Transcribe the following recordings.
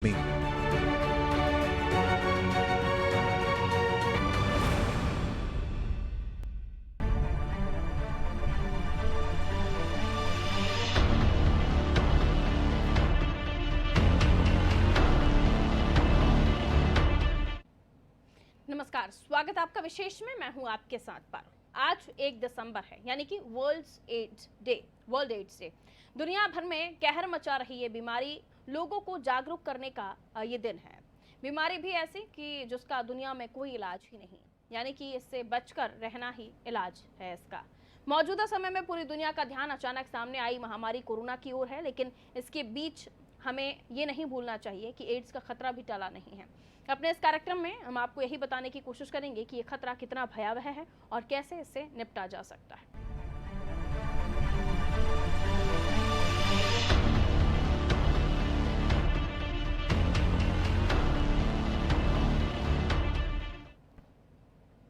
में। नमस्कार, स्वागत है आपका विशेष में। मैं हूं आपके साथ पारुल। आज 1 दिसंबर है, यानी कि वर्ल्ड एड्स डे। दुनिया भर में कहर मचा रही ये बीमारी, लोगों को जागरूक करने का ये दिन है। बीमारी भी ऐसी कि जिसका दुनिया में कोई इलाज ही नहीं, यानी कि इससे बचकर रहना ही इलाज है इसका। मौजूदा समय में पूरी दुनिया का ध्यान अचानक सामने आई महामारी कोरोना की ओर है, लेकिन इसके बीच हमें ये नहीं भूलना चाहिए कि एड्स का खतरा भी टला नहीं है। अपने इस कार्यक्रम में हम आपको यही बताने की कोशिश करेंगे कि ये खतरा कितना भयावह है और कैसे इससे निपटा जा सकता है।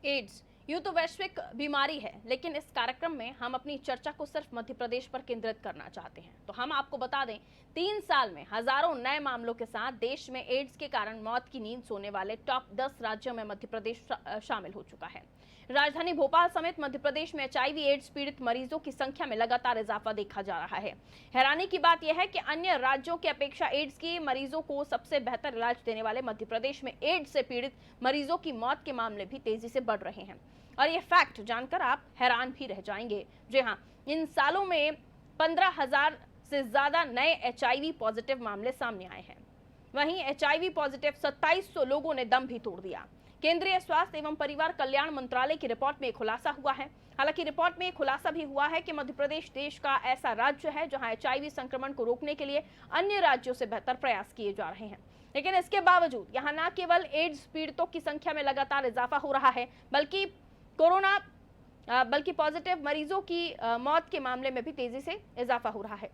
एड्स यूं तो वैश्विक बीमारी है, लेकिन इस कार्यक्रम में हम अपनी चर्चा को सिर्फ मध्य प्रदेश पर केंद्रित करना चाहते हैं। तो हम आपको बता दें, 3 साल में हजारों नए मामलों के साथ देश में एड्स के कारण मौत की नींद सोने वाले टॉप 10 राज्यों में मध्य प्रदेश शामिल हो चुका है। राजधानी भोपाल समेत मध्य प्रदेश में एचआईवी एड्स पीड़ित मरीजों की संख्या में लगातार इजाफा देखा जा रहा है। हैरानी की बात यह है कि अन्य राज्यों की अपेक्षा एड्स के मरीजों को सबसे बेहतर इलाज देने वाले मध्य प्रदेश में एड्स से पीड़ित मरीजों की मौत के मामले भी तेजी से बढ़ रहे हैं। और ये फैक्ट जानकर आप हैरान भी रह जाएंगे। जी हाँ, इन सालों में 15,000 से ज्यादा नए एचआईवी पॉजिटिव मामले सामने आए हैं। वहीं एचआईवी पॉजिटिव 2700 लोगों ने दम भी तोड़ दिया। केंद्रीय स्वास्थ्य एवं परिवार कल्याण मंत्रालय की रिपोर्ट में खुलासा हुआ है। हालांकि रिपोर्ट में खुलासा भी हुआ है कि मध्य प्रदेश देश का ऐसा राज्य है जहां एचआईवी संक्रमण को रोकने के लिए अन्य राज्यों से बेहतर प्रयास किए जा रहे हैं। लेकिन इसके बावजूद यहां न केवल एड्स पीड़ितों की संख्या में लगातार इजाफा हो रहा है, बल्कि पॉजिटिव मरीजों की मौत के मामले में भी तेजी से इजाफा हो रहा है।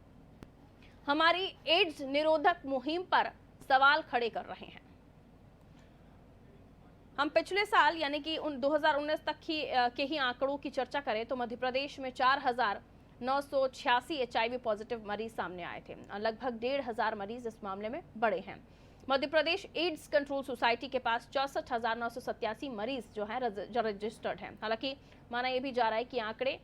हमारी एड्स निरोधक मुहिम पर सवाल खड़े कर रहे हैं। हम पिछले साल यानी कि 2019 तक के ही आंकड़ों की चर्चा करें तो मध्य प्रदेश में 4,986 एचआईवी पॉजिटिव मरीज सामने आए थे। लगभग 1,500 मरीज इस मामले में बड़े हैं। Madhya Pradesh ads control society के पास 64,987 मरीज जो है रजिस्टर्ड हैं। हालांकि माना यह भी जा रहा है कि आंकड़े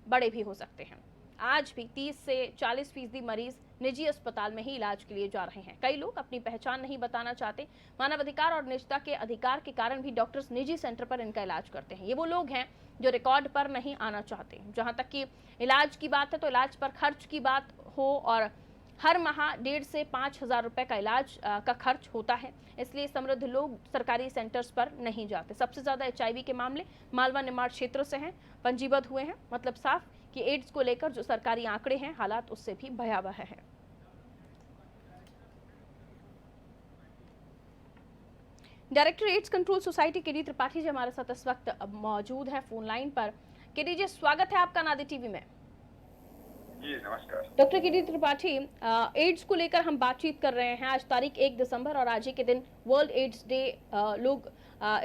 बड़े भी हो सकते हैं। आज भी 30 से 40% मरीज निजी अस्पताल में ही इलाज के लिए जा रहे हैं। कई लोग अपनी पहचान नहीं बताना चाहते। मानवाधिकार और निजता के अधिकार के कारण भी डॉक्टर्स निजी सेंटर पर इनका इलाज करते हैं। ये वो लोग हैं जो रिकॉर्ड पर नहीं आना चाहते। जहां तक कि इलाज की बात है तो इलाज पर खर्च की बात हो, और हर माह 1,500 से 5,000 रुपए का इलाज का खर्च होता है, इसलिए समृद्ध लोग सरकारी सेंटर्स पर नहीं जाते। सबसे ज्यादा एचआईवी के मामले मालवा निमाड़ क्षेत्र से हैं, पंजीबद्ध हुए हैं। मतलब साफ कि एड्स को लेकर जो सरकारी आंकड़े हैं, हालात उससे भी भयावह है। Director AIDS control society KD Tripathi ji हमारे साथ इस वक्त मौजूद है फोन लाइन पर। केडी जी, स्वागत है आपका नादी टीवी में। जी नमस्कार। डॉक्टर केडी त्रिपाठी, एड्स को लेकर हम बातचीत कर रहे हैं। आज तारीख 1 दिसंबर और आज ही के दिन वर्ल्ड एड्स डे लोग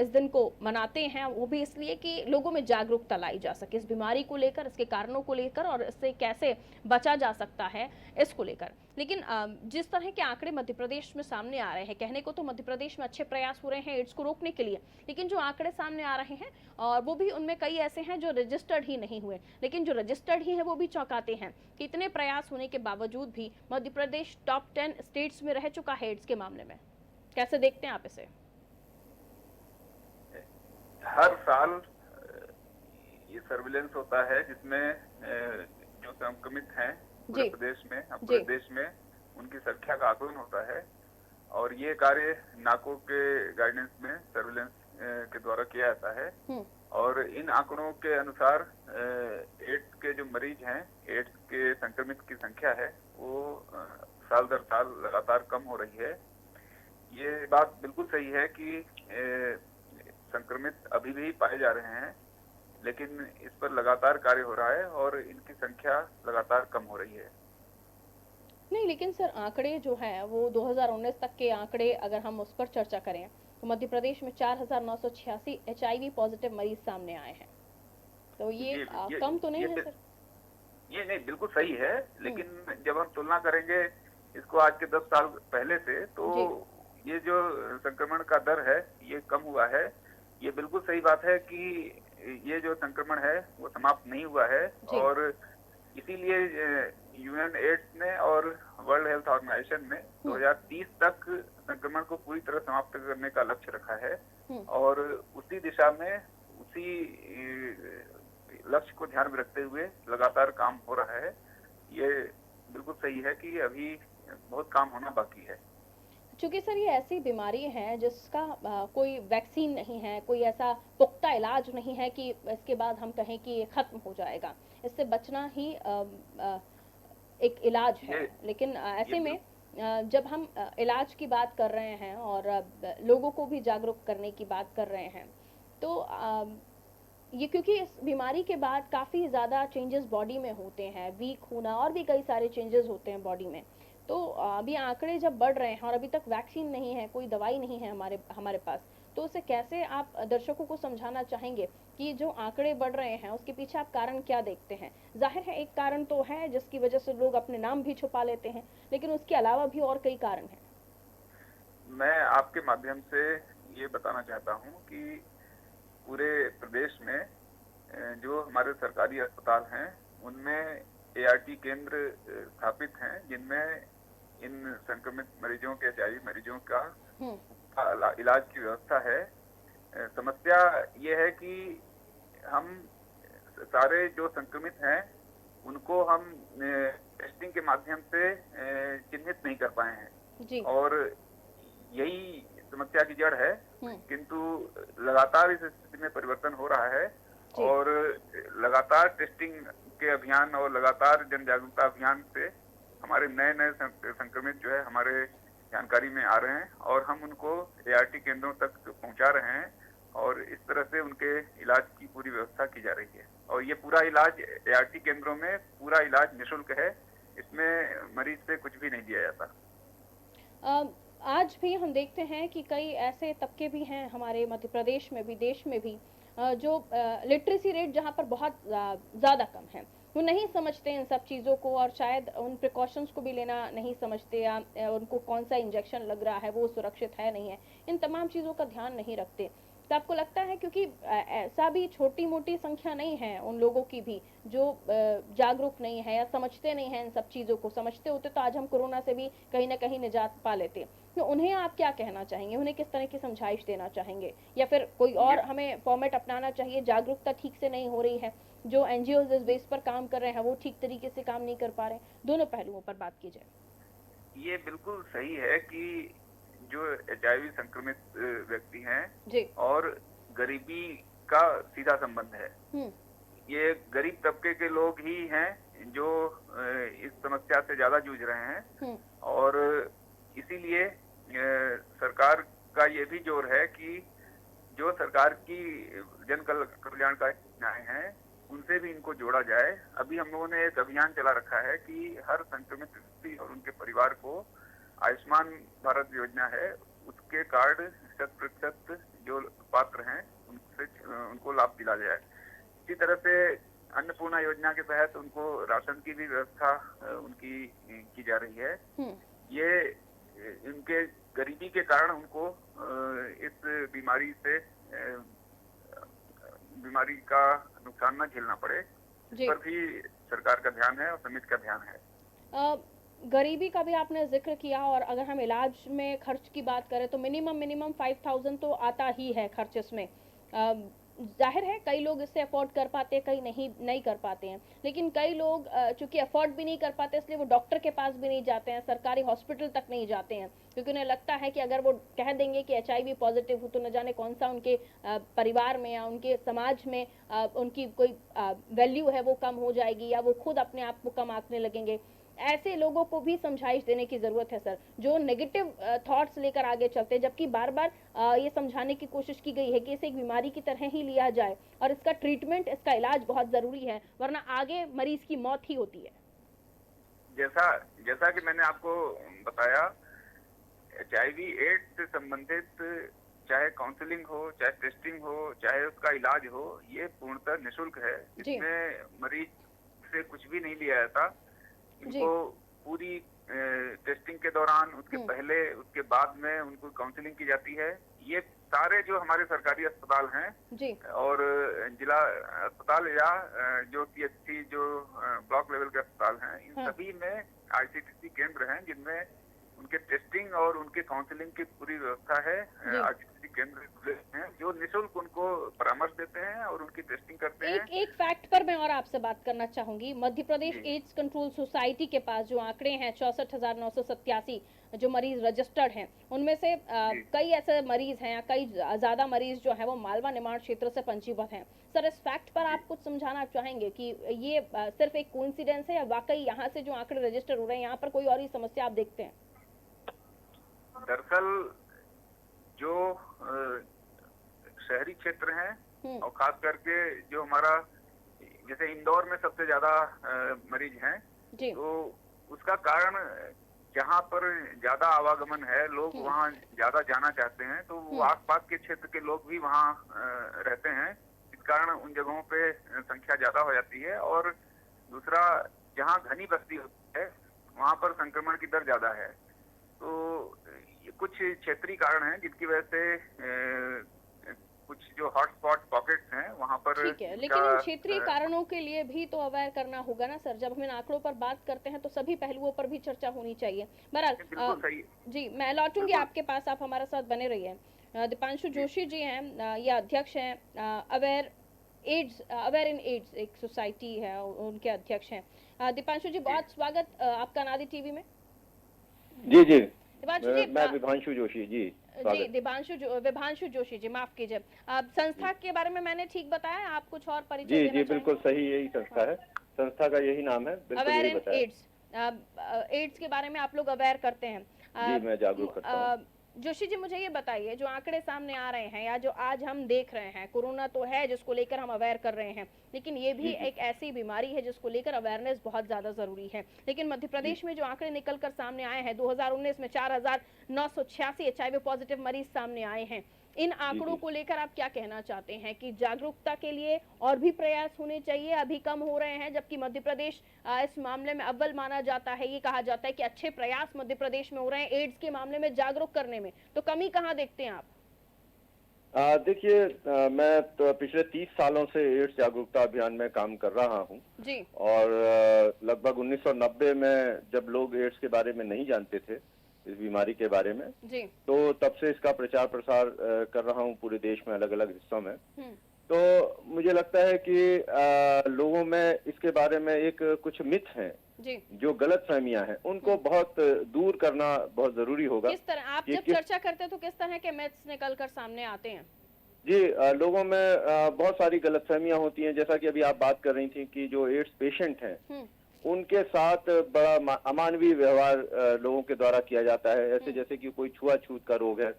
इस दिन को मनाते हैं, वो भी इसलिए कि लोगों में जागरूकता लाई जा सके इस बीमारी को लेकर, इसके कारणों को लेकर और इससे कैसे बचा जा सकता है इसको लेकर। लेकिन जिस तरह के आंकड़े मध्य प्रदेश में सामने आ रहे हैं, कहने को तो मध्य प्रदेश में अच्छे प्रयास हो रहे हैं एड्स को रोकने के लिए, लेकिन जो आंकड़े सामने आ रहे हैं और वो भी उनमें कई ऐसे हैं जो रजिस्टर्ड ही नहीं हुए, लेकिन जो रजिस्टर्ड ही है वो भी चौंकाते हैं कि इतने प्रयास होने के बावजूद भी मध्य प्रदेश टॉप 10 स्टेट्स में रह चुका है एड्स के मामले में। कैसे देखते हैं आप इसे? हर साल ये सर्विलेंस होता है जिसमें जो संक्रमित हैं पूरे प्रदेश में, पूरे देश में उनकी संख्या का आकलन होता है, और ये कार्य नाको के गाइडेंस में सर्विलेंस के द्वारा किया जाता है। और इन आंकड़ों के अनुसार एड्स के जो मरीज हैं, एड्स के संक्रमित की संख्या है वो साल दर साल लगातार कम हो रही है। ये बात बिल्कुल सही है कि संक्रमित अभी भी पाए जा रहे हैं, लेकिन इस पर लगातार कार्य हो रहा है और इनकी संख्या लगातार कम हो रही है। नहीं, लेकिन सर आंकड़े जो है वो 2019 तक के आंकड़े अगर हम उस पर चर्चा करें तो मध्य प्रदेश में 4,986 एचआईवी पॉजिटिव मरीज सामने आए हैं। तो ये कम तो नहीं है सर? ये नहीं, बिल्कुल सही है, लेकिन जब हम तुलना करेंगे इसको आज के 10 साल पहले से, तो ये जो संक्रमण का दर है ये कम हुआ है। ये बिल्कुल सही बात है कि ये जो संक्रमण है वो समाप्त नहीं हुआ है, और इसीलिए यूएन एड्स ने और वर्ल्ड हेल्थ ऑर्गेनाइजेशन ने 2030 तक संक्रमण को पूरी तरह समाप्त करने का लक्ष्य रखा है, और उसी दिशा में, उसी लक्ष्य को ध्यान में रखते हुए लगातार काम हो रहा है। ये बिल्कुल सही है कि अभी बहुत काम होना बाकी है। चूंकि सर ये ऐसी बीमारी है जिसका कोई वैक्सीन नहीं है, कोई ऐसा पुख्ता इलाज नहीं है कि इसके बाद हम कहें कि ये खत्म हो जाएगा। इससे बचना ही एक इलाज है। लेकिन ऐसे में जब हम इलाज की बात कर रहे हैं और लोगों को भी जागरूक करने की बात कर रहे हैं, तो ये क्योंकि इस बीमारी के बाद काफ़ी ज़्यादा चेंजेस बॉडी में होते हैं, वीक होना और भी कई सारे चेंजेस होते हैं बॉडी में। तो अभी आंकड़े जब बढ़ रहे हैं और अभी तक वैक्सीन नहीं है, कोई दवाई नहीं है हमारे पास, तो उसे कैसे आप दर्शकों को समझाना चाहेंगे कि जो आंकड़े बढ़ रहे हैं उसके पीछे आप कारण क्या देखते हैं? जाहिर है एक कारण तो है जिसकी वजह से लोग अपने नाम भी छुपा लेते हैं, लेकिन उसके अलावा भी और कई कारण हैं। मैं आपके माध्यम से ये बताना चाहता हूँ कि पूरे प्रदेश में जो हमारे सरकारी अस्पताल हैं उनमें ART केंद्र स्थापित हैं, जिनमें इन संक्रमित मरीजों के, HIV मरीजों का इलाज की व्यवस्था है। समस्या ये है कि हम सारे जो संक्रमित हैं उनको हम टेस्टिंग के माध्यम से चिन्हित नहीं कर पाए हैं, और यही समस्या की जड़ है। किंतु लगातार इस स्थिति में परिवर्तन हो रहा है, और लगातार टेस्टिंग के अभियान और लगातार जन जागरूकता अभियान से हमारे नए नए संक्रमित जो है हमारे जानकारी में आ रहे हैं, और हम उनको ART केंद्रों तक पहुंचा रहे हैं, और इस तरह से उनके इलाज की पूरी व्यवस्था की जा रही है। और ये पूरा इलाज ART केंद्रों में पूरा इलाज निःशुल्क है, इसमें मरीज से कुछ भी नहीं दिया जाता। आज भी हम देखते हैं कि कई ऐसे तबके भी हैं हमारे मध्य प्रदेश में भी, देश में भी, जो लिटरेसी रेट जहां पर बहुत ज़्यादा कम है, वो नहीं समझते इन सब चीज़ों को, और शायद उन प्रिकॉशंस को भी लेना नहीं समझते, या उनको कौन सा इंजेक्शन लग रहा है वो सुरक्षित है नहीं है, इन तमाम चीज़ों का ध्यान नहीं रखते। तो आपको लगता है क्योंकि ऐसा भी छोटी मोटी संख्या नहीं है उन लोगों की भी जो जागरूक नहीं है या समझते नहीं है इन सब चीज़ों को? समझते होते तो आज हम कोरोना से भी कहीं ना कहीं निजात पा लेते। तो उन्हें आप क्या कहना चाहेंगे? उन्हें किस तरह की समझाइश देना चाहेंगे, या फिर कोई और हमें फॉर्मेट अपनाना चाहिए? जागरूकता ठीक से नहीं हो रही है, जो NGOs इस बेस पर काम कर रहे हैं वो ठीक तरीके से काम नहीं कर पा रहे, दोनों पहलुओं पर बात की जाए। ये बिल्कुल सही है कि जो HIV संक्रमित व्यक्ति हैं और गरीबी का सीधा संबंध है। ये गरीब तबके के लोग ही हैं जो इस समस्या से ज्यादा जूझ रहे हैं, और इसीलिए सरकार का ये भी जोर है कि जो सरकार की जन कल्याणकारी योजनाएं हैं उनसे भी इनको जोड़ा जाए। अभी हम लोगों ने एक अभियान चला रखा है कि हर संक्रमित व्यक्ति और उनके परिवार को आयुष्मान भारत योजना है उसके कार्ड 100% जो पात्र हैं उनको लाभ दिला जाए। इसी तरह से अन्नपूर्णा योजना के तहत उनको राशन की भी व्यवस्था उनकी की जा रही है। ये इनके गरीबी के कारण उनको इस बीमारी का नुकसान न झेलना पड़े, इस पर भी सरकार का ध्यान है और समिति का ध्यान है। गरीबी का भी आपने जिक्र किया, और अगर हम इलाज में खर्च की बात करें तो मिनिमम 5,000 तो आता ही है खर्च इसमें। जाहिर है कई लोग इससे अफोर्ड कर पाते हैं, कई नहीं कर पाते हैं, लेकिन कई लोग चूंकि अफोर्ड भी नहीं कर पाते इसलिए वो डॉक्टर के पास भी नहीं जाते हैं, सरकारी हॉस्पिटल तक नहीं जाते हैं, क्योंकि उन्हें लगता है कि अगर वो कह देंगे कि HIV पॉजिटिव हो तो न जाने कौन सा उनके परिवार में या उनके समाज में उनकी कोई वैल्यू है वो कम हो जाएगी, या वो खुद अपने आप को कम आंकने लगेंगे। ऐसे लोगों को भी समझाइश देने की जरूरत है सर, जो नेगेटिव थॉट्स लेकर आगे चलते हैं, जबकि बार बार ये समझाने की कोशिश की गई है कि इसे एक बीमारी की तरह ही लिया जाए और इसका ट्रीटमेंट, इसका इलाज बहुत जरूरी है, वरना आगे मरीज की मौत ही होती है। जैसा कि मैंने आपको बताया, HIV एड्स से संबंधित चाहे काउंसलिंग हो, चाहे टेस्टिंग हो, चाहे उसका इलाज हो, ये पूर्णतः निःशुल्क है। इसमें मरीज से कुछ भी नहीं लिया जाता। इनको पूरी टेस्टिंग के दौरान, उसके पहले, उसके बाद में उनको काउंसलिंग की जाती है। ये सारे जो हमारे सरकारी अस्पताल हैं जी। और जिला अस्पताल या जो पीएचसी, जो ब्लॉक लेवल के अस्पताल हैं, इन सभी में आईसीटीसी केंद्र हैं जिनमें उनके टेस्टिंग और उनके काउंसलिंग की पूरी व्यवस्था है। आईसीटीसी केंद्र खुले हैं जो निःशुल्क उनको परामर्श देते हैं और उनकी टेस्टिंग करते हैं। एक फैक्ट पर मैं और आपसे बात करना चाहूंगी। Madhya Pradesh ads control society के पास जो आंकड़े हैं 64,987 जो मरीज रजिस्टर्ड हैं, उनमें से कई ऐसे मरीज हैं, कई ज्यादा मरीज जो है वो मालवा निमाड़ क्षेत्र से पंजीबद्ध हैं। सर, इस फैक्ट पर आप कुछ समझाना चाहेंगे कि ये सिर्फ एक कोइंसिडेंस है या वाकई यहाँ से जो आंकड़े रजिस्टर हो रहे हैं यहाँ पर कोई और ही समस्या आप देखते हैं? दरअसल जो शहरी क्षेत्र हैं और खास करके जो हमारा, जैसे इंदौर में सबसे ज्यादा मरीज हैं, तो उसका कारण जहाँ पर ज्यादा आवागमन है, लोग वहाँ ज्यादा जाना चाहते हैं, तो वो आसपास के क्षेत्र के लोग भी वहाँ रहते हैं। इस कारण उन जगहों पे संख्या ज्यादा हो जाती है। और दूसरा, जहाँ घनी बस्ती होती है वहाँ पर संक्रमण की दर ज्यादा है। तो ये कुछ क्षेत्रीय कारण हैं जिनकी वजह से कुछ जो हॉटस्पॉट पॉकेट्स हैं वहाँ पर। ठीक है, लेकिन इन क्षेत्रीय कारणों के लिए भी तो अवेयर करना होगा ना सर। जब हम इन आंकड़ों पर बात करते हैं तो सभी पहलुओं पर भी चर्चा होनी चाहिए। बहरहाल जी, मैं लौटूंगी आपके पास, आप हमारे साथ बने रहिए। दीपांशु जोशी जी हैं, ये अध्यक्ष हैं अवेयर इन एड्स, एक सोसाइटी है, उनके अध्यक्ष हैं। दीपांशु जी, बहुत स्वागत आपका नादी टीवी में। जी जी, मैं विभांशु जोशी जी। विभांशु जोशी जी, माफ कीजिए। संस्था के बारे में मैंने ठीक बताया? आप कुछ और परिचय जी देना जी, बिल्कुल सही, यही संस्था है, संस्था का यही नाम है। Aware in ads. एड्स के बारे में आप लोग अवेयर करते हैं? जी, मैं जागरूक करता हूँ। जोशी जी, मुझे ये बताइए, जो आंकड़े सामने आ रहे हैं या जो आज हम देख रहे हैं, कोरोना तो है जिसको लेकर हम अवेयर कर रहे हैं, लेकिन ये भी एक ऐसी बीमारी है जिसको लेकर अवेयरनेस बहुत ज्यादा जरूरी है। लेकिन मध्य प्रदेश में जो आंकड़े निकलकर सामने आए हैं, 2019 में 4,986 HIV पॉजिटिव मरीज सामने आए हैं। इन आंकड़ों को लेकर आप क्या कहना चाहते हैं कि जागरूकता के लिए और भी प्रयास होने चाहिए? अभी कम हो रहे हैं, जबकि मध्य प्रदेश इस मामले में अव्वल माना जाता है। ये कहा जाता है कि अच्छे प्रयास मध्य प्रदेश में हो रहे हैं एड्स के मामले में जागरूक करने में, तो कमी कहाँ देखते हैं आप? देखिए, मैं तो पिछले 30 सालों से एड्स जागरूकता अभियान में काम कर रहा हूँ जी। और लगभग 1990 में जब लोग एड्स के बारे में नहीं जानते थे, इस बीमारी के बारे में जी, तो तब से इसका प्रचार प्रसार कर रहा हूँ पूरे देश में, अलग अलग हिस्सों में। तो मुझे लगता है कि लोगों में इसके बारे में एक कुछ मिथ है जी, जो गलत फहमियां हैं, उनको बहुत दूर करना बहुत जरूरी होगा। किस तरह आप जब चर्चा करते हैं तो किस तरह के मिथ्स निकलकर सामने आते हैं? जी, लोगों में बहुत सारी गलतफहमियां होती हैं। जैसा कि अभी आप बात कर रही थी कि जो एड्स पेशेंट हैं उनके साथ बड़ा अमानवीय व्यवहार लोगों के द्वारा किया जाता है, ऐसे जैसे कि कोई छुआछूत का रोग है,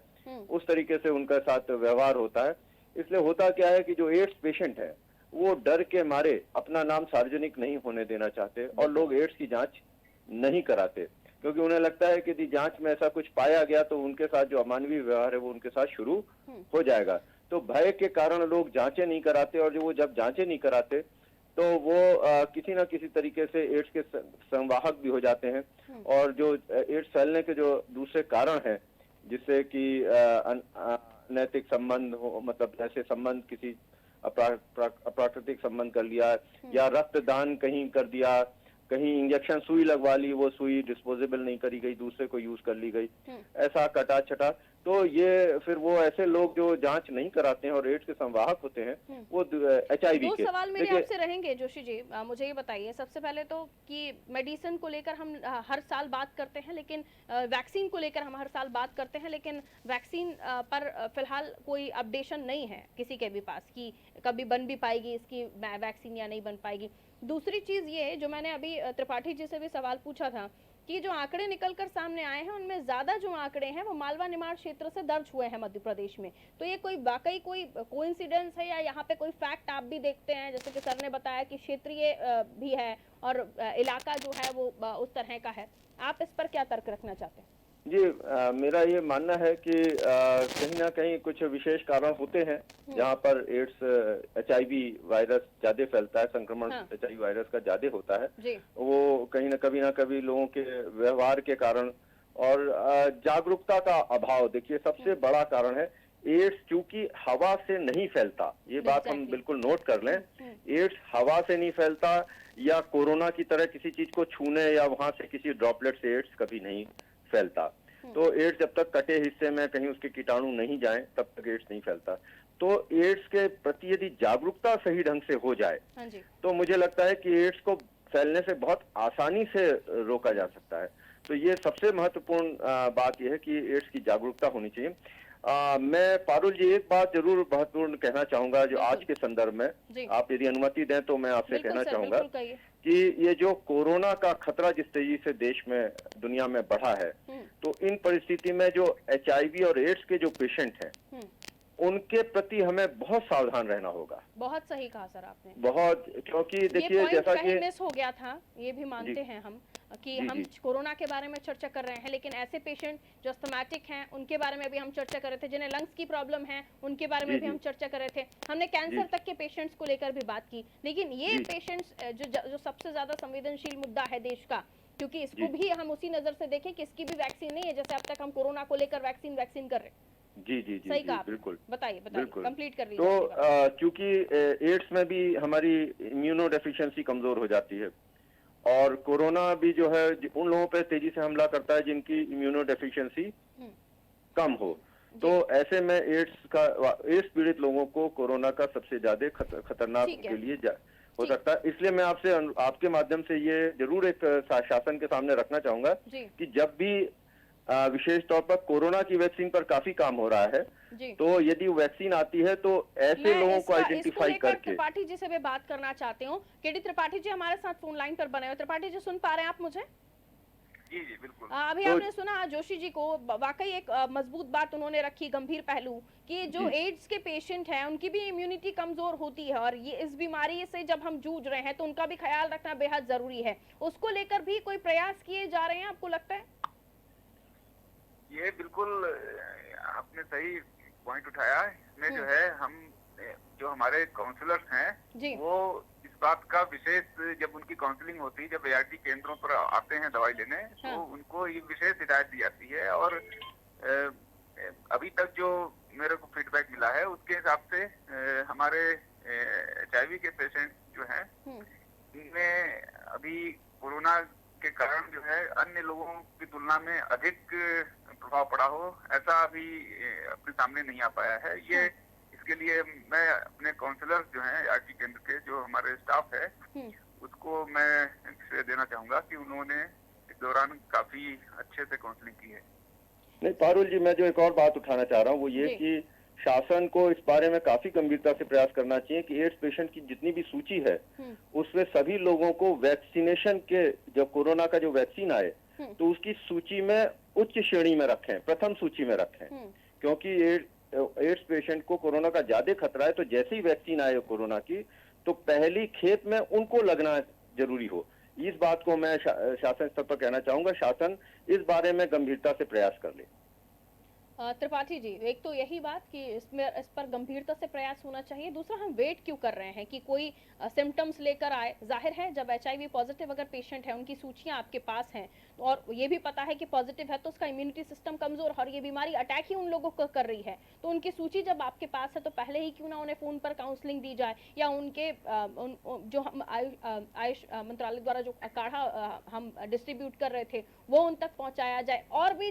उस तरीके से उनके साथ व्यवहार होता है। इसलिए होता क्या है कि जो एड्स पेशेंट है वो डर के मारे अपना नाम सार्वजनिक नहीं होने देना चाहते और लोग एड्स की जांच नहीं कराते, क्योंकि उन्हें लगता है कि यदि जांच में ऐसा कुछ पाया गया तो उनके साथ जो अमानवीय व्यवहार है वो उनके साथ शुरू हो जाएगा। तो भय के कारण लोग जांचें नहीं कराते, और जो वो जब जांचें नहीं कराते तो वो किसी ना किसी तरीके से एड्स के संवाहक भी हो जाते हैं। और जो एड्स फैलने के जो दूसरे कारण हैं, जिससे कि अनैतिक संबंध हो, मतलब ऐसे संबंध किसी अप्राकृतिक संबंध कर लिया, या रक्तदान कहीं कर दिया, कहीं इंजेक्शन सुई लगवा ली, वो सुई डिस्पोजेबल नहीं करी गई, दूसरे को यूज कर ली गई, ऐसा कटा छटा, तो ये फिर वो ऐसे लोग जो जांच नहीं कराते हैं और एड्स के संवाहक होते हैं, वो HIV के। दो सवाल मेरे आपसे रहेंगे जोशी जी, मुझे ये बताइए सबसे पहले तो कि मेडिसिन को लेकर हम हर साल बात करते हैं, लेकिन वैक्सीन को लेकर हम हर साल बात करते हैं, लेकिन वैक्सीन पर फिलहाल कोई अपडेशन नहीं है किसी के भी पास कि कभी बन भी पाएगी इसकी वैक्सीन या नहीं बन पाएगी। दूसरी चीज ये जो मैंने अभी त्रिपाठी जी से भी सवाल पूछा था कि जो आंकड़े निकलकर सामने आए हैं उनमें ज्यादा जो आंकड़े हैं वो मालवा निमाड़ क्षेत्र से दर्ज हुए हैं मध्य प्रदेश में, तो ये कोई वाकई कोई कोइंसिडेंस है या यहाँ पे कोई फैक्ट आप भी देखते हैं? जैसे कि सर ने बताया कि क्षेत्रीय भी है और इलाका जो है वो उस तरह का है, आप इस पर क्या तर्क रखना चाहते हैं? जी, मेरा ये मानना है कि कहीं ना कहीं कुछ विशेष कारण होते हैं जहाँ पर एड्स एचआईवी वायरस ज्यादा फैलता है, संक्रमण हाँ। एचआईवी वायरस का ज्यादा होता है। जी। वो कहीं ना कभी लोगों के व्यवहार के कारण और जागरूकता का अभाव, देखिए सबसे बड़ा कारण है। एड्स चूंकि हवा से नहीं फैलता, ये बात हम Exactly. बिल्कुल नोट कर लें। एड्स हवा से नहीं फैलता या कोरोना की तरह किसी चीज को छूने या वहां से किसी ड्रॉपलेट से एड्स कभी नहीं फैलता। तो एड्स जब तक कटे हिस्से में कहीं उसके कीटाणु नहीं जाएं तब तक एड्स नहीं फैलता। तो एड्स के प्रति यदि जागरूकता सही ढंग से हो जाए हाँ जी। तो मुझे लगता है कि एड्स को फैलने से बहुत आसानी से रोका जा सकता है। तो ये सबसे महत्वपूर्ण बात यह है कि एड्स की जागरूकता होनी चाहिए। मैं पारुल जी एक बात जरूर महत्वपूर्ण कहना चाहूंगा जो आज के संदर्भ में, आप यदि अनुमति दें तो मैं आपसे कहना चाहूंगा कि ये जो कोरोना का खतरा जिस तेजी से देश में दुनिया में बढ़ा है, तो इन परिस्थिति में जो एचआईवी और एड्स के जो पेशेंट हैं उनके प्रति हमें बहुत सावधान रहना होगा। बहुत सही कहा सर आपने, बहुत, क्योंकि देखिए जैसा कि मिस हो गया था, ये भी मानते हैं हम कि हम कोरोना के बारे में चर्चा कर रहे हैं, लेकिन ऐसे पेशेंट जो अस्थमैटिक हैं उनके बारे में भी हम चर्चा कर रहे थे, जिन्हें लंग्स की प्रॉब्लम है उनके बारे में भी हम चर्चा कर रहे थे, हमने कैंसर तक के पेशेंट्स को लेकर भी बात की। लेकिन ये पेशेंट्स जो सबसे ज्यादा संवेदनशील मुद्दा है देश का, क्योंकि इसको भी हम उसी नजर से देखें कि इसकी भी वैक्सीन नहीं है, जैसे अब तक हम कोरोना को लेकर वैक्सीन कर रहे हैं। जी जी जी, सही कहा, बिल्कुल। बताइए कंप्लीट कर लीजिए। तो क्योंकि एड्स में भी हमारी इम्यूनो डेफिशिएंसी कमजोर हो जाती है और कोरोना भी जो है उन लोगों पे तेजी से हमला करता है जिनकी इम्यूनो डेफिशिएंसी कम हो। तो ऐसे में एड्स पीड़ित लोगों को कोरोना का सबसे ज्यादा खतरनाक के लिए हो सकता है। इसलिए मैं आपसे आपके माध्यम से ये जरूर एक शासन के सामने रखना चाहूंगा कि जब भी विशेष तौर पर कोरोना की वैक्सीन पर काफी काम हो रहा है, तो यदि वैक्सीन आती है तो ऐसे लोगों को आइडेंटिफाई करके। त्रिपाठी जी से मैं बात करना चाहती हूँ। केडी त्रिपाठी जी हमारे साथ फोन लाइन पर बने हुए। त्रिपाठी जी सुन पा रहे हैं आप मुझे? जी जी बिल्कुल। अभी आपने सुना जोशी जी को, वाकई एक मजबूत बात उन्होंने रखी, गंभीर पहलू, कि जो एड्स के पेशेंट हैं उनकी भी इम्यूनिटी कमजोर होती है और ये इस बीमारी से जब हम जूझ रहे हैं तो उनका भी ख्याल रखना बेहद जरूरी है। उसको लेकर भी कोई प्रयास किए जा रहे हैं, आपको लगता है? ये बिल्कुल आपने सही पॉइंट उठाया। इसमें जो है हम जो हमारे काउंसलर्स हैं वो इस बात का विशेष, जब उनकी काउंसलिंग होती है, जब एआरटी केंद्रों पर आते हैं दवाई लेने, तो उनको ये विशेष हिदायत दी जाती है। और अभी तक जो मेरे को फीडबैक मिला है उसके हिसाब से हमारे एचआईवी के पेशेंट जो हैं इनमें अभी कोरोना के कारण जो है अन्य लोगों की तुलना में अधिक प्रभाव पड़ा हो, ऐसा अभी अपने सामने नहीं आ पाया है। ये इसके लिए मैं अपने काउंसलर जो हैं आरटी केंद्र के, जो हमारे स्टाफ है, उसको मैं श्रेय देना चाहूंगा कि उन्होंने इस दौरान काफी अच्छे से काउंसलिंग की है। नहीं पारुल जी, मैं जो एक और बात उठाना चाह रहा हूँ वो ये कि शासन को इस बारे में काफी गंभीरता से प्रयास करना चाहिए कि एड्स पेशेंट की जितनी भी सूची है उसमें सभी लोगों को वैक्सीनेशन के, जब कोरोना का जो वैक्सीन आए तो उसकी सूची में उच्च श्रेणी में रखें, प्रथम सूची में रखें, क्योंकि एड्स पेशेंट को कोरोना का ज्यादा खतरा है। तो जैसे ही वैक्सीन आए कोरोना की तो पहली खेप में उनको लगना जरूरी हो। इस बात को मैं शासन स्तर पर कहना चाहूंगा, शासन इस बारे में गंभीरता से प्रयास कर ले। त्रिपाठी जी, एक तो यही बात कि इस पर गंभीरता से प्रयास होना चाहिए, दूसरा हम वेट क्यों कर रहे हैं कि कोई सिम्टम्स लेकर आए। जाहिर है जब एचआईवी पॉजिटिव अगर पेशेंट है, उनकी सूचियां आपके पास हैं और ये भी पता है कि पॉजिटिव है तो उसका इम्यूनिटी सिस्टम कमजोर और ये बीमारी अटैक ही उन लोगों को कर रही है, तो उनकी सूची जब आपके पास है तो पहले ही क्यों ना उन्हें फोन पर काउंसलिंग दी जाए या उनके जो हम आयुष मंत्रालय द्वारा जो काढ़ा हम डिस्ट्रीब्यूट कर रहे थे वो उन तक पहुंचाया जाए। और भी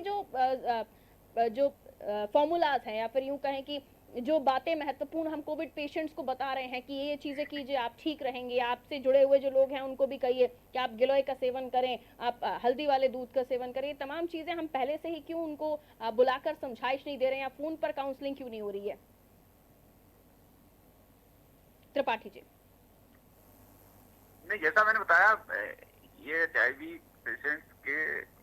जो फॉर्मूलाज हैं या फिर यूं कहें कि जो बातें महत्वपूर्ण हम कोविड पेशेंट्स को बता रहे हैं कि ये चीजें कीजिए, आप ठीक रहेंगे। आपसे जुड़े हुए जो लोग हैं उनको भी कहिए कि आप गिलोय का सेवन करें, आप हल्दी वाले दूध का सेवन करें। तमाम चीजें हम पहले से ही क्यों उनको बुलाकर समझाइश नहीं दे रहे हैं या फोन पर काउंसलिंग क्यों नहीं हो रही है? त्रिपाठी जी। नहीं, जैसा मैंने बताया, ये एचआईवी पेशेंट्स के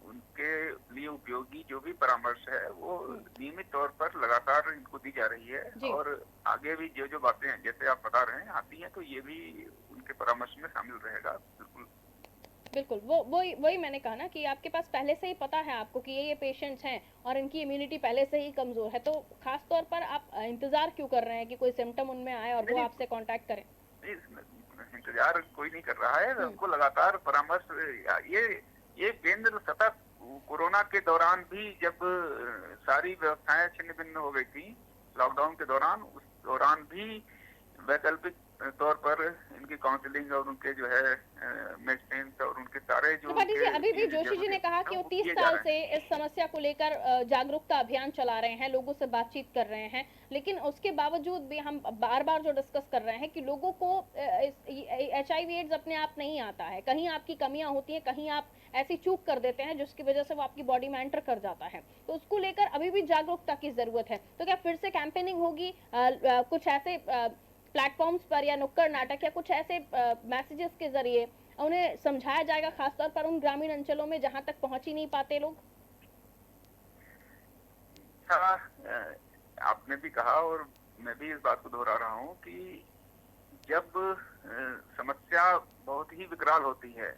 उनके लिए उपयोगी जो भी परामर्श है वो नियमित तौर पर लगातार इनको दी जा रही है और आगे भी जो बातें हैं जैसे आप बता रहे हैं आती हैं तो ये भी उनके परामर्श में शामिल रहेगा। बिल्कुल बिल्कुल, वो वही मैंने कहा ना कि आपके पास पहले से ही पता है आपको कि ये पेशेंट्स हैं और इनकी इम्यूनिटी पहले से ही कमजोर है, तो खास तौर पर आप इंतजार क्यों कर रहे हैं कि कोई सिम्टम उनमें आए और वो आपसे कांटेक्ट करें? इंतजार कोई नहीं कर रहा है, हमको लगातार परामर्श, ये केंद्र सतत कोरोना के दौरान भी जब सारी व्यवस्थाएं छिन्न भिन्न हो गई थी लॉकडाउन के दौरान, उस दौरान भी वैकल्पिक तौर पर इनकी काउंसलिंग और उनके जो है मेडिसिन और उनके सारे जो त्रिपाठी जी, अभी भी जोशी जी ने कहा कि वो 30 साल से इस समस्या को लेकर जागरूकता अभियान चला रहे हैं, लोगों से बातचीत कर रहे हैं, लेकिन उसके बावजूद भी हम बार बार जो डिस्कस कर रहे हैं कि लोगों को HIV एड्स अपने आप नहीं आता है, कहीं आपकी कमियां होती हैं, कहीं आप ऐसी चूक कर देते हैं जिसकी वजह से वो आपकी बॉडी में एंटर कर जाता है, तो उसको लेकर अभी भी जागरूकता की जरूरत है। तो क्या फिर से कैंपेनिंग होगी कुछ ऐसे प्लेटफॉर्म्स पर या नुक्कड़ नाटक या कुछ ऐसे मैसेजेस के जरिए उन्हें समझाया जाएगा, खासतौर पर उन ग्रामीण अंचलों में जहां तक पहुंच ही नहीं पाते लोग? आपने भी कहा और मैं भी इस बात को दोहरा रहा हूँ कि जब समस्या बहुत ही विकराल होती है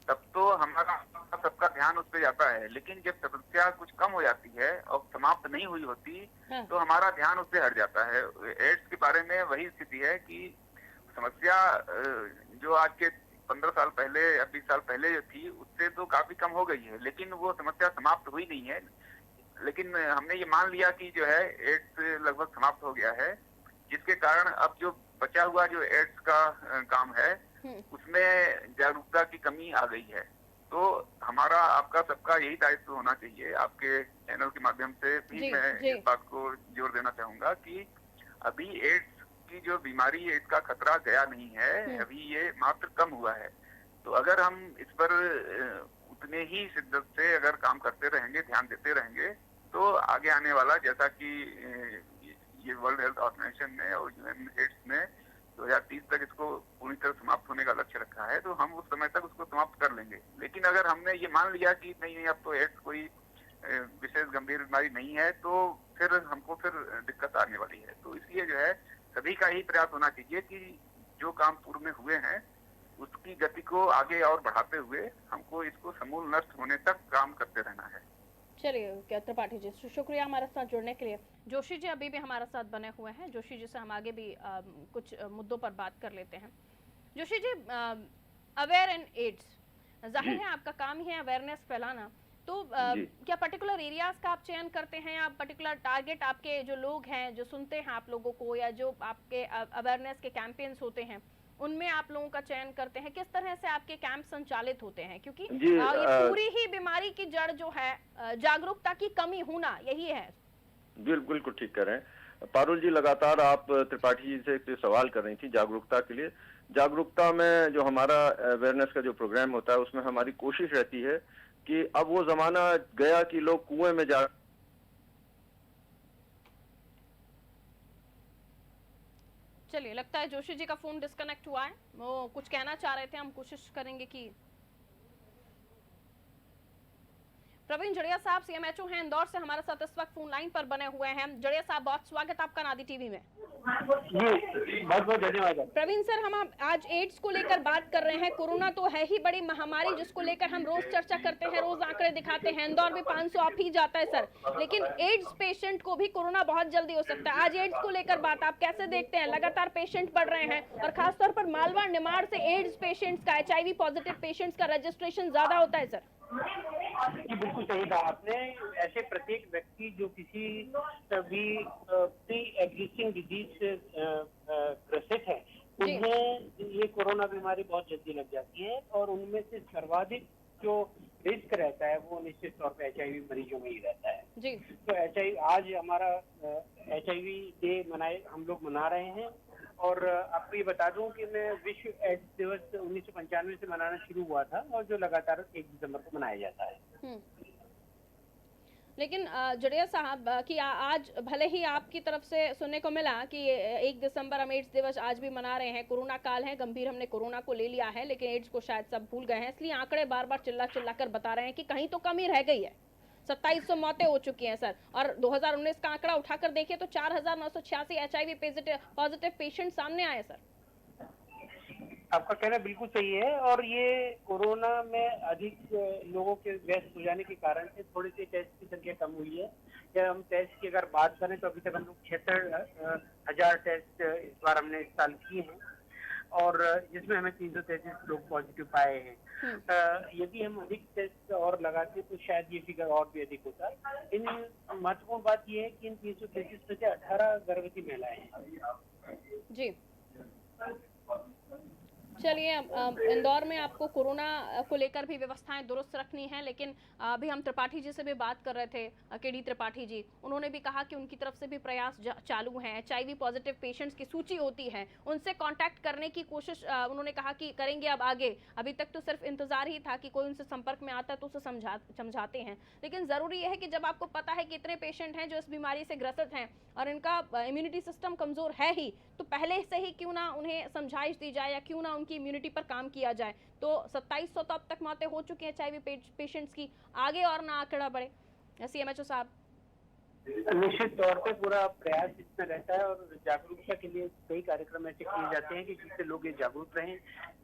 तब तो हमारा सबका ध्यान उस पर जाता है, लेकिन जब समस्या कुछ कम हो जाती है और समाप्त नहीं हुई होती तो हमारा ध्यान उससे हट जाता है। एड्स के बारे में वही स्थिति है कि समस्या जो आज के 15 साल पहले या 20 साल पहले जो थी उससे तो काफी कम हो गई है, लेकिन वो समस्या समाप्त हुई नहीं है। लेकिन हमने ये मान लिया कि जो है एड्स लगभग समाप्त हो गया है, जिसके कारण अब जो बचा हुआ जो एड्स का काम है उसमें जागरूकता की कमी आ गई है। तो हमारा आपका सबका यही दायित्व होना चाहिए, आपके चैनल के माध्यम से भी मैं इस बात को जोर देना चाहूंगा कि अभी एड्स की जो बीमारी है इसका खतरा गया नहीं है, अभी ये मात्र कम हुआ है। तो अगर हम इस पर उतने ही शिद्दत से अगर काम करते रहेंगे, ध्यान देते रहेंगे, तो आगे आने वाला, जैसा कि ये वर्ल्ड हेल्थ ऑर्गेनाइजेशन ने और यूएन एड्स ने 2030 तक इसको पूरी तरह समाप्त होने का लक्ष्य रखा है, तो हम उस समय तक उसको समाप्त कर लेंगे। लेकिन अगर हमने ये मान लिया कि नहीं अब तो एड्स कोई विशेष गंभीर बीमारी नहीं है, तो फिर हमको दिक्कत आने वाली है। तो इसलिए जो है सभी का ही प्रयास होना चाहिए कि जो काम पूर्व में हुए हैं उसकी गति को आगे और बढ़ाते हुए हमको इसको समूल नष्ट होने तक काम करते रहना है। चलिए त्रिपाठी जी, शुक्रिया हमारे साथ जुड़ने के लिए। जोशी जी अभी भी हमारे साथ बने हुए हैं, जोशी जी से हम आगे भी कुछ मुद्दों पर बात कर लेते हैं। Joshi ji, aware in ads, जाहिर है आपका काम ही है अवेयरनेस फैलाना, तो क्या पर्टिकुलर एरियाज का आप चयन करते हैं या पर्टिकुलर टारगेट आपके जो लोग हैं जो सुनते हैं आप लोगों को, या जो आपके अवेयरनेस के कैंपेन्स होते हैं उनमें आप लोगों का चयन करते हैं? किस तरह से आपके कैंप संचालित होते हैं? क्योंकि ये पूरी ही बीमारी की जड़ जो है जागरूकता की कमी होना, यही है। बिल्कुल ठीक कह रहे हैं पारुल जी। लगातार आप त्रिपाठी जी से सवाल कर रही थी जागरूकता के लिए। जागरूकता में जो हमारा अवेयरनेस का जो प्रोग्राम होता है उसमें हमारी कोशिश रहती है कि अब वो जमाना गया कि लोग कुएं में जा। चलिए, लगता है जोशी जी का फोन डिस्कनेक्ट हुआ है, वो कुछ कहना चाह रहे थे, हम कोशिश करेंगे कि प्रवीण जड़िया साहब सीएमएचओ हैं इंदौर से हमारे साथ इस वक्त फोन लाइन पर बने हुए हैं। जड़िया साहब, बहुत स्वागत आपका नादी टीवी में। बहुत बहुत धन्यवाद। प्रवीण सर, हम आज एड्स को लेकर बात कर रहे हैं। कोरोना तो है ही बड़ी महामारी जिसको लेकर हम रोज चर्चा करते हैं, रोज आंकड़े दिखाते हैं, इंदौर में 500 आप ही जाता है सर, लेकिन एड्स पेशेंट को भी कोरोना बहुत जल्दी हो सकता है। आज एड्स को लेकर बात आप कैसे देखते हैं? लगातार पेशेंट बढ़ रहे हैं और खासतौर पर मालवा निमाड़ से एड्स पेशेंट्स का, HIV पॉजिटिव पेशेंट्स का रजिस्ट्रेशन ज्यादा होता है सर। बिल्कुल सही कहा आपने। ऐसे प्रत्येक व्यक्ति जो किसी भी प्री एग्जिस्टिंग डिजीज से ग्रसित है, उन्हें ये कोरोना बीमारी बहुत जल्दी लग जाती है और उनमें से सर्वाधिक जो रिस्क रहता है वो निश्चित तौर पे HIV मरीजों में ही रहता है जी। तो HIV, आज हमारा HIV डे हम लोग मना रहे हैं और आपको ये बता दूं कि मैं विश्व एड्स दिवस 1995 से मनाना शुरू हुआ था और जो लगातार 1 दिसंबर को मनाया जाता है। लेकिन जड़िया साहब कि आज भले ही आपकी तरफ से सुनने को मिला कि 1 दिसंबर हम एड्स दिवस आज भी मना रहे हैं, कोरोना काल है गंभीर, हमने कोरोना को ले लिया है, लेकिन एड्स को शायद सब भूल गए हैं, इसलिए आंकड़े बार बार चिल्ला कर बता रहे हैं कि कहीं तो कमी रह गई है। 2700 मौतें हो चुकी हैं सर, और 2019 का आंकड़ा उठाकर देखिए तो 4986 HIV पॉजिटिव पेशेंट सामने आए सर। आपका कहना बिल्कुल सही है और ये कोरोना में अधिक लोगों के व्यस्त हो जाने के कारण से थोड़ी सी टेस्ट की संख्या कम हुई है। या हम टेस्ट की अगर बात करें तो अभी तक हम लोग 76,000 टेस्ट इस बार हमने इस साल किए हैं और जिसमें हमें 333 लोग पॉजिटिव पाए हैं। यदि हम अधिक टेस्ट और लगाते तो शायद ये फिगर और भी अधिक होता। इन महत्वपूर्ण बात यह है कि इन 333 में से 18 गर्भवती महिलाएं हैं। जी चलिए, इंदौर में आपको कोरोना को लेकर भी व्यवस्थाएं दुरुस्त रखनी है, लेकिन अभी हम त्रिपाठी जी से भी बात कर रहे थे, केडी त्रिपाठी जी, उन्होंने भी कहा कि उनकी तरफ से भी प्रयास चालू हैं। HIV पॉजिटिव पेशेंट्स की सूची होती है, उनसे कांटेक्ट करने की कोशिश उन्होंने कहा कि करेंगे अब आगे। अभी तक तो सिर्फ इंतजार ही था कि कोई उनसे संपर्क में आता है तो उसे समझाते हैं, लेकिन ज़रूरी है कि जब आपको पता है कि इतने पेशेंट हैं जो इस बीमारी से ग्रसित हैं और इनका इम्यूनिटी सिस्टम कमज़ोर है ही, तो पहले से ही क्यों ना उन्हें समझाइश दी जाए या क्यों ना की इम्यूनिटी पर काम किया जाए। तो 2700 तो अब तक मौतें हो चुकी हैं HIV पेशेंट्स की, आगे और ना आंकड़ा बढ़े। CMHO साहब, निश्चित तौर पे पूरा प्रयास इसमें रहता है और जागरूकता के लिए कई कार्यक्रम ऐसे किए जाते हैं कि जिससे लोग ये जागरूक रहें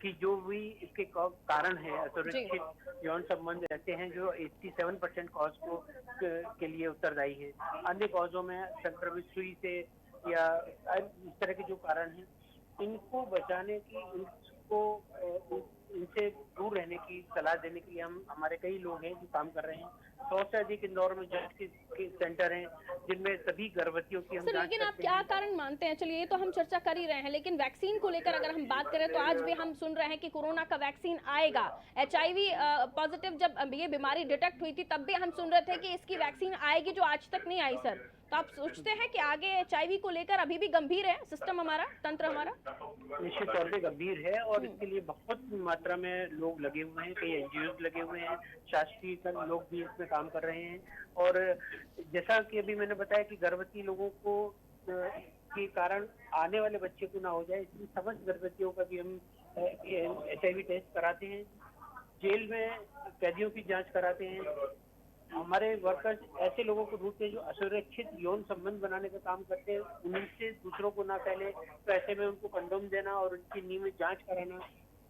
कि जो भी इसके कारण है असुरक्षित यौन संबंध ऐसे हैं जो 87% कॉज के लिए उत्तरदायी है। अन्य कॉजों में संक्रमित सुई से या इस तरह के जो कारण हैं, इनको बचाने की, इनसे दूर रहने की सलाह देने के लिए हमारे कई लोग हैं जो काम कर रहे हैं। 100 से अधिक इंदौर में जांच के सेंटर हैं जिनमें सभी गर्भवतियों की हम जांच करते हैं। लेकिन आप क्या कारण मानते हैं? चलिए, ये तो हम चर्चा कर ही रहे हैं, लेकिन वैक्सीन को लेकर अगर हम बात करें तो आज भी हम सुन रहे हैं कि कोरोना का वैक्सीन आएगा। HIV पॉजिटिव जब ये बीमारी डिटेक्ट हुई थी तब भी हम सुन रहे थे कि इसकी वैक्सीन आएगी, जो आज तक नहीं आई। सर, तो आप सोचते हैं कि आगे HIV को लेकर अभी भी गंभीर है सिस्टम हमारा, तंत्र हमारा? निश्चित तौर पे गंभीर है और इसके लिए बहुत मात्रा में लोग लगे हुए हैं, कई NGOs लगे हुए हैं, शासकीय लोग भी इसमें काम कर रहे हैं। और जैसा कि अभी मैंने बताया कि गर्भवती लोगों को के कारण आने वाले बच्चे को ना हो जाए, इसलिए समस्त गर्भवतियों का भी हम HIV टेस्ट कराते हैं। जेल में कैदियों की जांच कराते हैं। हमारे वर्कर्स ऐसे लोगों को ढूंढते हैं जो असुरक्षित यौन संबंध बनाने का काम करते हैं, उनसे दूसरों को ना फैले, तो ऐसे में उनको कंडोम देना और उनकी नियमित जांच कराना।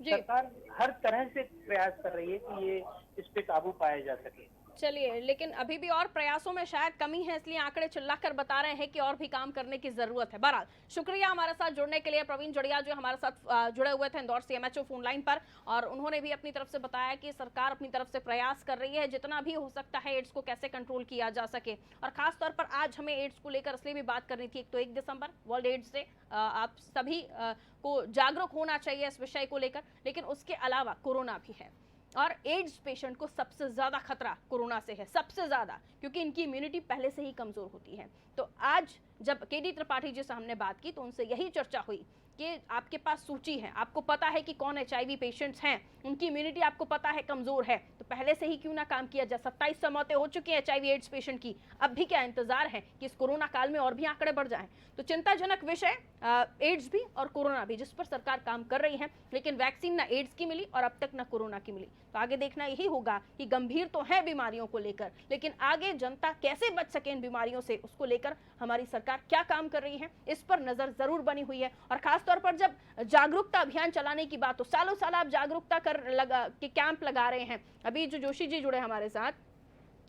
सरकार हर तरह से प्रयास कर रही है कि ये इस पे काबू पाया जा सके। चलिए, लेकिन अभी भी और प्रयासों में शायद कमी है, इसलिए आंकड़े चिल्लाकर बता रहे हैं कि और भी काम करने की जरूरत है। बहरहाल, शुक्रिया हमारे साथ जुड़ने के लिए प्रवीण जड़िया, जो हमारे साथ जुड़े हुए थे इंदौर CMHO फोन लाइन पर, और उन्होंने भी अपनी तरफ से बताया कि सरकार अपनी तरफ से प्रयास कर रही है जितना भी हो सकता है एड्स को कैसे कंट्रोल किया जा सके। और खास तौर पर आज हमें एड्स को लेकर इसलिए भी बात करनी थी, एक तो 1 दिसंबर वर्ल्ड एड्स डे, आप सभी को जागरूक होना चाहिए इस विषय को लेकर, लेकिन उसके अलावा कोरोना भी है और एड्स पेशेंट को सबसे ज़्यादा खतरा कोरोना से है, सबसे ज़्यादा, क्योंकि इनकी इम्यूनिटी पहले से ही कमज़ोर होती है। तो आज जब केडी त्रिपाठी जी से हमने बात की तो उनसे यही चर्चा हुई कि आपके पास सूची है, आपको पता है कि कौन HIV पेशेंट्स हैं, उनकी इम्यूनिटी आपको पता है कमज़ोर है, तो पहले से ही क्यों ना काम किया जाए। 2700 मौतें हो चुकी हैं HIV एड्स पेशेंट की, अब भी क्या इंतजार है कि इस कोरोना काल में और भी आंकड़े बढ़ जाएं। तो चिंताजनक विषय एड्स भी और कोरोना भी, जिस पर सरकार काम कर रही है, लेकिन वैक्सीन ना एड्स की मिली और अब तक ना कोरोना की मिली। तो आगे देखना यही होगा कि गंभीर तो है बीमारियों को लेकर, लेकिन आगे जनता कैसे बच सके इन बीमारियों से, उसको लेकर हमारी सरकार क्या काम कर रही है, इस पर नजर जरूर बनी हुई है। और खास तौर पर जब जागरूकता अभियान चलाने की बात, तो सालों साल आप जागरूकता के कैंप लगा रहे हैं। अभी जो जोशी जी जुड़े हमारे साथ,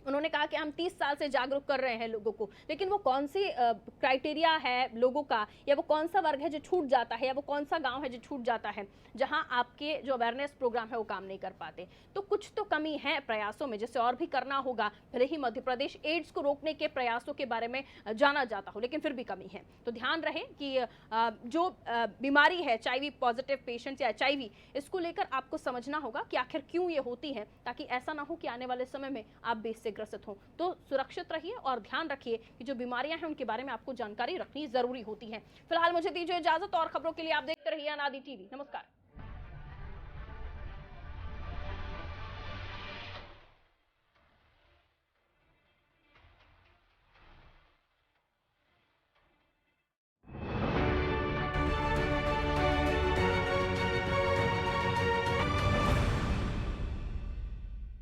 उन्होंने कहा कि हम 30 साल से जागरूक कर रहे हैं लोगों को, लेकिन वो कौन सी क्राइटेरिया है लोगों का, या वो कौन सा वर्ग है जो छूट जाता है, या वो कौन सा गांव है जो छूट जाता है जहां आपके जो अवेयरनेस प्रोग्राम है वो काम नहीं कर पाते। तो कुछ तो कमी है प्रयासों में, जिससे और भी करना होगा। भले ही मध्य प्रदेश एड्स को रोकने के प्रयासों के बारे में जाना जाता हो, लेकिन फिर भी कमी है। तो ध्यान रहे कि जो बीमारी है HIV पॉजिटिव पेशेंट्स या HIV, इसको लेकर आपको समझना होगा कि आखिर क्यों ये होती है, ताकि ऐसा ना हो कि आने वाले समय में आप भी इससे ग्रसित हो। तो सुरक्षित रहिए और ध्यान रखिए कि जो बीमारियां हैं उनके बारे में आपको जानकारी रखनी जरूरी होती है। फिलहाल मुझे दीजिए इजाजत, और खबरों के लिए आप देखते रहिए अनादि TV। नमस्कार।